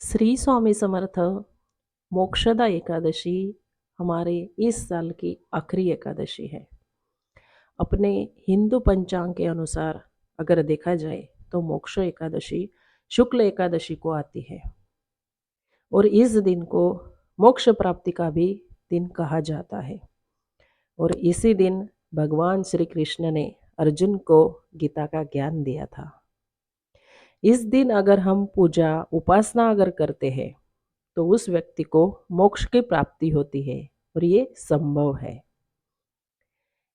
श्री स्वामी समर्थ। मोक्षदा एकादशी हमारे इस साल की आखिरी एकादशी है। अपने हिंदू पंचांग के अनुसार अगर देखा जाए तो मोक्ष एकादशी शुक्ल एकादशी को आती है और इस दिन को मोक्ष प्राप्ति का भी दिन कहा जाता है। और इसी दिन भगवान श्री कृष्ण ने अर्जुन को गीता का ज्ञान दिया था। इस दिन अगर हम पूजा उपासना अगर करते हैं तो उस व्यक्ति को मोक्ष की प्राप्ति होती है और ये संभव है।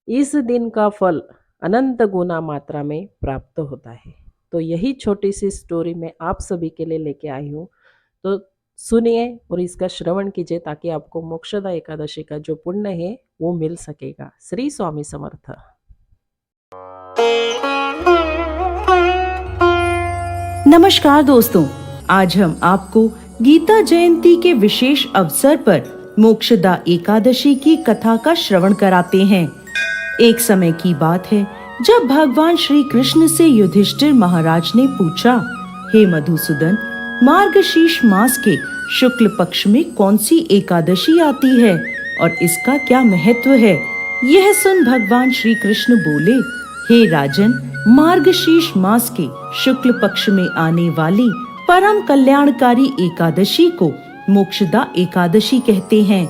इस दिन का फल अनंत गुना मात्रा में प्राप्त होता है। तो यही छोटी सी स्टोरी मैं आप सभी के लिए लेके आई हूँ। तो सुनिए और इसका श्रवण कीजिए ताकि आपको मोक्षदा एकादशी का जो पुण्य है वो मिल सकेगा। श्री स्वामी समर्थ। नमस्कार दोस्तों, आज हम आपको गीता जयंती के विशेष अवसर पर मोक्षदा एकादशी की कथा का श्रवण कराते हैं। एक समय की बात है जब भगवान श्री कृष्ण से युधिष्ठिर महाराज ने पूछा, हे मधुसूदन, मार्गशीर्ष मास के शुक्ल पक्ष में कौन सी एकादशी आती है और इसका क्या महत्व है। यह सुन भगवान श्री कृष्ण बोले, हे राजन, मार्गशीर्ष मास के शुक्ल पक्ष में आने वाली परम कल्याणकारी एकादशी को मोक्षदा एकादशी कहते हैं।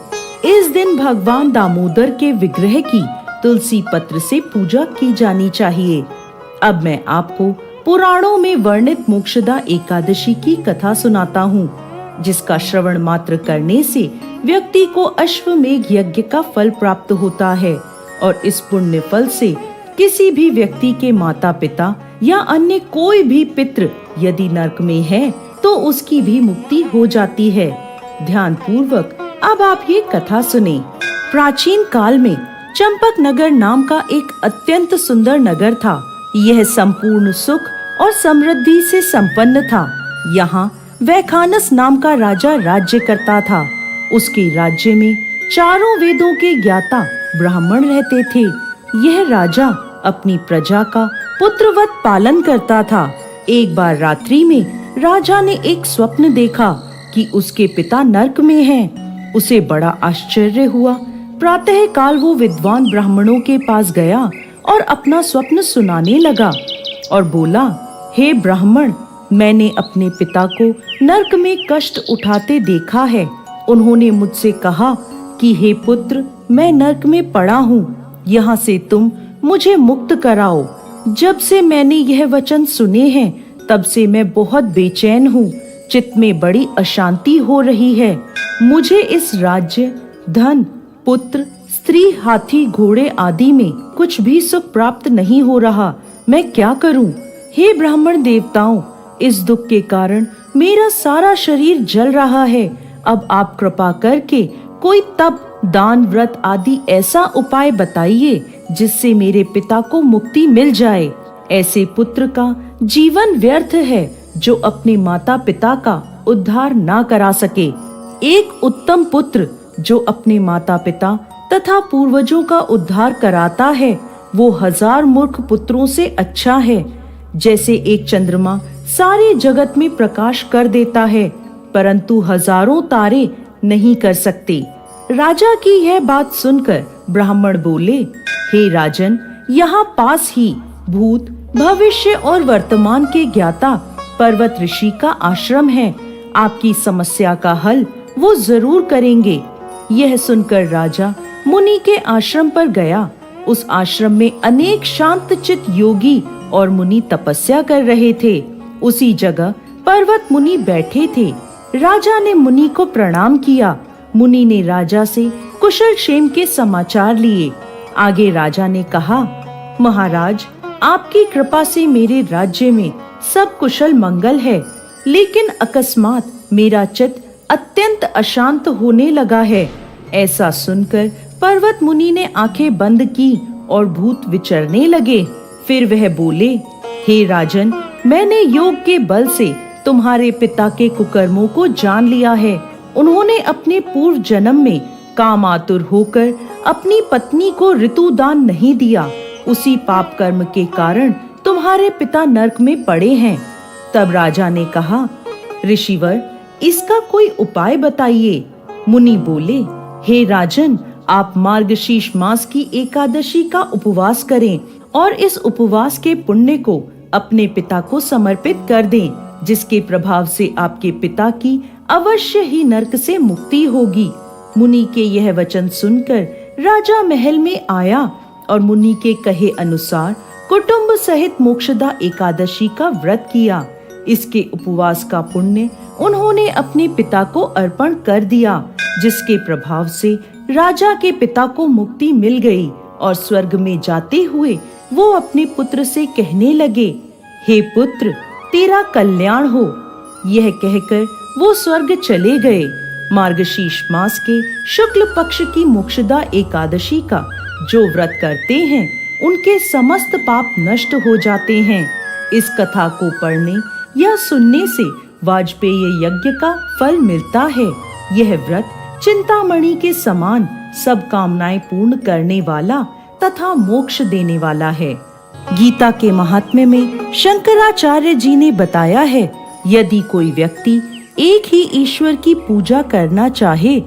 इस दिन भगवान दामोदर के विग्रह की तुलसी पत्र से पूजा की जानी चाहिए। अब मैं आपको पुराणों में वर्णित मोक्षदा एकादशी की कथा सुनाता हूँ, जिसका श्रवण मात्र करने से व्यक्ति को अश्वमेध यज्ञ का फल प्राप्त होता है और इस पुण्य फल से किसी भी व्यक्ति के माता पिता या अन्य कोई भी पितृ यदि नरक में है तो उसकी भी मुक्ति हो जाती है। ध्यान पूर्वक अब आप ये कथा सुने। प्राचीन काल में चंपक नगर नाम का एक अत्यंत सुंदर नगर था। यह संपूर्ण सुख और समृद्धि से संपन्न था। यहाँ वैखानस नाम का राजा राज्य करता था। उसके राज्य में चारों वेदों के ज्ञाता ब्राह्मण रहते थे। यह राजा अपनी प्रजा का पुत्रवत पालन करता था। एक बार रात्रि में राजा ने एक स्वप्न देखा कि उसके पिता नरक में हैं। उसे बड़ा आश्चर्य हुआ। प्रातः काल वो विद्वान ब्राह्मणों के पास गया और अपना स्वप्न सुनाने लगा और बोला, हे ब्राह्मण, मैंने अपने पिता को नरक में कष्ट उठाते देखा है। उन्होंने मुझसे कहा कि हे पुत्र, मैं नरक में पड़ा हूँ, यहाँ से तुम मुझे मुक्त कराओ। जब से मैंने यह वचन सुने हैं तब से मैं बहुत बेचैन हूँ। चित्त में बड़ी अशांति हो रही है। मुझे इस राज्य, धन, पुत्र, स्त्री, हाथी, घोड़े आदि में कुछ भी सुख प्राप्त नहीं हो रहा। मैं क्या करूँ? हे ब्राह्मण देवताओं, इस दुख के कारण मेरा सारा शरीर जल रहा है। अब आप कृपा करके कोई तप, दान, व्रत आदि ऐसा उपाय बताइए जिससे मेरे पिता को मुक्ति मिल जाए। ऐसे पुत्र का जीवन व्यर्थ है जो अपने माता पिता का उद्धार ना करा सके। एक उत्तम पुत्र जो अपने माता पिता तथा पूर्वजों का उद्धार कराता है वो 1000 मूर्ख पुत्रों से अच्छा है। जैसे एक चंद्रमा सारे जगत में प्रकाश कर देता है परंतु हजारों तारे नहीं कर सकते। राजा की यह बात सुनकर ब्राह्मण बोले, हे राजन, यहाँ पास ही भूत, भविष्य और वर्तमान के ज्ञाता पर्वत ऋषि का आश्रम है। आपकी समस्या का हल वो जरूर करेंगे। यह सुनकर राजा मुनि के आश्रम पर गया। उस आश्रम में अनेक शांतचित्त योगी और मुनि तपस्या कर रहे थे। उसी जगह पर्वत मुनि बैठे थे। राजा ने मुनि को प्रणाम किया। मुनि ने राजा से कुशल क्षेम के समाचार लिए। आगे राजा ने कहा, महाराज, आपकी कृपा से मेरे राज्य में सब कुशल मंगल है, लेकिन अकस्मात मेरा चित्त अत्यंत अशांत होने लगा है। ऐसा सुनकर पर्वत मुनि ने आंखें बंद की और भूत विचरने लगे। फिर वह बोले, हे राजन, मैंने योग के बल से तुम्हारे पिता के कुकर्मों को जान लिया है। उन्होंने अपने पूर्व जन्म में कामातुर होकर अपनी पत्नी को ऋतुदान नहीं दिया। उसी पाप कर्म के कारण तुम्हारे पिता नरक में पड़े हैं। तब राजा ने कहा, ऋषिवर, इसका कोई उपाय बताइए। मुनि बोले, हे राजन, आप मार्गशीर्ष मास की एकादशी का उपवास करें और इस उपवास के पुण्य को अपने पिता को समर्पित कर दें, जिसके प्रभाव से आपके पिता की अवश्य ही नरक से मुक्ति होगी। मुनि के यह वचन सुनकर राजा महल में आया और मुनि के कहे अनुसार कुटुंब सहित मोक्षदा एकादशी का व्रत किया। इसके उपवास का पुण्य उन्होंने अपने पिता को अर्पण कर दिया, जिसके प्रभाव से राजा के पिता को मुक्ति मिल गई और स्वर्ग में जाते हुए वो अपने पुत्र से कहने लगे, हे पुत्र, तेरा कल्याण हो। यह कहकर वो स्वर्ग चले गए। मार्गशीर्ष मास के शुक्ल पक्ष की मोक्षदा एकादशी का जो व्रत करते हैं, उनके समस्त पाप नष्ट हो जाते हैं। इस कथा को पढ़ने या सुनने से वाजपेयी यज्ञ का फल मिलता है। यह व्रत चिंतामणि के समान सब कामनाएं पूर्ण करने वाला तथा मोक्ष देने वाला है। गीता के महात्म्य में शंकराचार्य जी ने बताया है, यदि कोई व्यक्ति एक ही ईश्वर की पूजा करना चाहे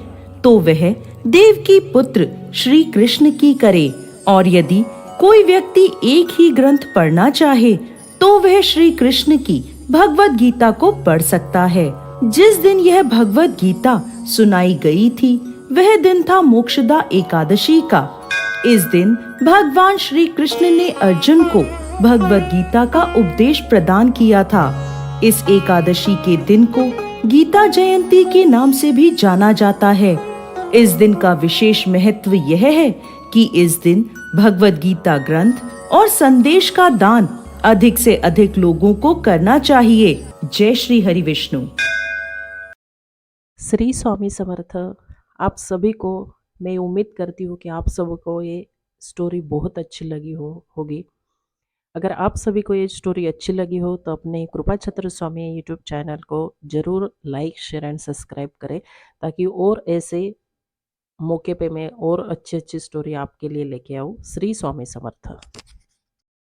तो वह देव की पुत्र श्री कृष्ण की करे, और यदि कोई व्यक्ति एक ही ग्रंथ पढ़ना चाहे तो वह श्री कृष्ण की भगवत गीता को पढ़ सकता है। जिस दिन यह भगवत गीता सुनाई गई थी वह दिन था मोक्षदा एकादशी का। इस दिन भगवान श्री कृष्ण ने अर्जुन को भगवत गीता का उपदेश प्रदान किया था। इस एकादशी के दिन को गीता जयंती के नाम से भी जाना जाता है। इस दिन का विशेष महत्व यह है कि इस दिन भगवत गीता ग्रंथ और संदेश का दान अधिक से अधिक लोगों को करना चाहिए। जय श्री हरि विष्णु। श्री स्वामी समर्थ। आप सभी को मैं उम्मीद करती हूँ कि आप सबको ये स्टोरी बहुत अच्छी लगी होगी। अगर आप सभी को ये स्टोरी अच्छी लगी हो तो अपने कृपा छत्र स्वामी यूट्यूब चैनल को ज़रूर लाइक, शेयर एंड सब्सक्राइब करें, ताकि और ऐसे मौके पे मैं और अच्छी अच्छी स्टोरी आपके लिए लेके आऊँ। श्री स्वामी समर्थ।